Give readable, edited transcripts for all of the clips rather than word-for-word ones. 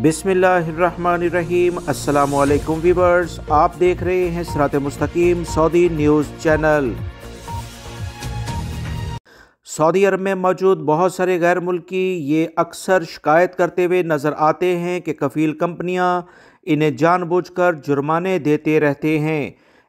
बिस्मिल्लाहिर्रहमानिर्रहीम। अस्सलाम वालेकुम व्यूअर्स, आप देख रहे हैं सिरात मुस्तकीम सऊदी न्यूज़ चैनल। सऊदी अरब में मौजूद बहुत सारे गैर मुल्की ये अक्सर शिकायत करते हुए नज़र आते हैं कि कफ़ील कंपनियां इन्हें जानबूझकर जुर्माने देते रहते हैं।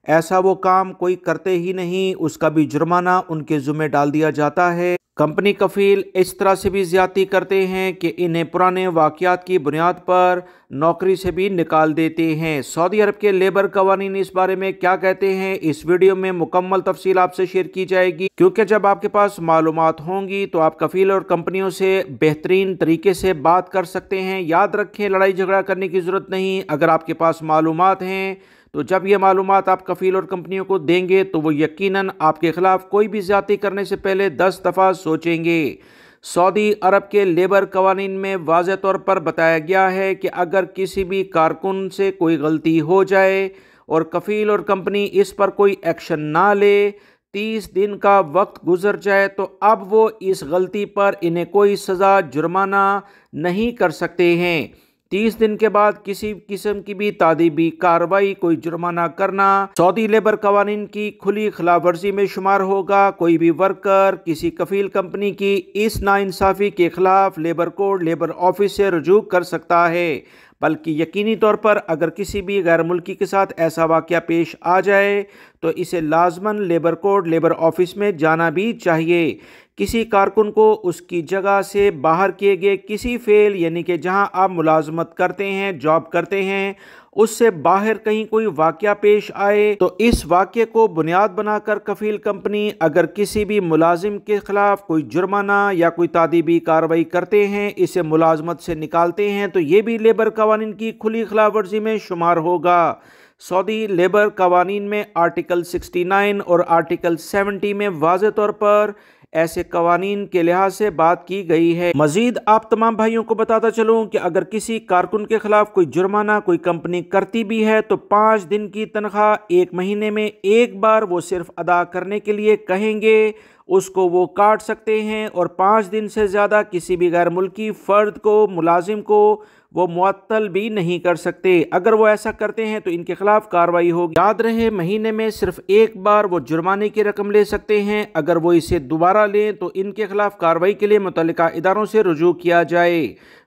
ऐसा वो काम कोई करते ही नहीं, उसका भी जुर्माना उनके ज़िम्मे डाल दिया जाता है। कंपनी कफ़ील इस तरह से भी ज़्यादती करते हैं कि इन्हें पुराने वाक़यात की बुनियाद पर नौकरी से भी निकाल देते हैं। सऊदी अरब के लेबर कवानीन इस बारे में क्या कहते हैं, इस वीडियो में मुकम्मल तफसील आपसे शेयर की जाएगी, क्योंकि जब आपके पास मालूमात होंगी तो आप कफ़ील और कंपनियों से बेहतरीन तरीके से बात कर सकते हैं। याद रखें, लड़ाई झगड़ा करने की ज़रूरत नहीं। अगर आपके पास मालूमात हैं तो जब ये मालूमात आप कफ़ील और कंपनियों को देंगे तो वो यकीनन आपके ख़िलाफ़ कोई भी ज़्यादती करने से पहले 10 दफ़ा सोचेंगे। सऊदी अरब के लेबर कवानीन में वाज़ेह तौर पर बताया गया है कि अगर किसी भी कारकुन से कोई गलती हो जाए और कफ़ील और कंपनी इस पर कोई एक्शन ना ले, 30 दिन का वक्त गुजर जाए, तो अब वो इस गलती पर इन्हें कोई सज़ा जुर्माना नहीं कर सकते हैं। 30 दिन के बाद किसी किस्म की भी तादीबी कार्रवाई, कोई जुर्माना करना सऊदी लेबर कवानीन की खुली खिलाफ वर्जी में शुमार होगा। कोई भी वर्कर किसी कफ़ील कंपनी की इस नाइंसाफ़ी के खिलाफ लेबर कोड, लेबर ऑफिस से रुजू कर सकता है। बल्कि यकीनी तौर पर अगर किसी भी गैर मुल्की के साथ ऐसा वाक़या पेश आ जाए तो इसे लाजमन लेबर कोड, लेबर ऑफिस में जाना भी चाहिए। किसी कारकुन को उसकी जगह से बाहर किए गए किसी फेल, यानी कि जहां आप मुलाजमत करते हैं, जॉब करते हैं, उससे बाहर कहीं कोई वाक़या पेश आए तो इस वाक़े को बुनियाद बनाकर कफ़ील कंपनी अगर किसी भी मुलाजिम के खिलाफ कोई जुर्माना या कोई तादीबी कार्रवाई करते हैं, इसे मुलाजमत से निकालते हैं, तो ये भी लेबर कवानीन की खुली खिलाफ वर्जी में शुमार होगा। सऊदी लेबर कवानीन में आर्टिकल 69 और आर्टिकल 70 में वाज़ेह तौर पर ऐसे कवानीन के लिहाज से बात की गई है। मजीद आप तमाम भाइयों को बताता चलूं कि अगर किसी कारकुन के खिलाफ कोई जुर्माना कोई कंपनी करती भी है तो 5 दिन की तनख्वाह 1 महीने में एक बार वो सिर्फ अदा करने के लिए कहेंगे, उसको वो काट सकते हैं और 5 दिन से ज़्यादा किसी भी गैर मुल्की फ़र्द को, मुलाजिम को वो मुअत्तल भी नहीं कर सकते। अगर वो ऐसा करते हैं तो इनके खिलाफ कार्रवाई होगी। याद रहे, महीने में सिर्फ एक बार वो जुर्माने की रकम ले सकते हैं। अगर वो इसे दोबारा लें तो इनके खिलाफ कार्रवाई के लिए मुतल्लिका इदारों से रुजू किया जाए।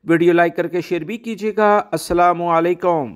वीडियो लाइक करके शेयर भी कीजिएगा। अस्सलामु अलैकुम।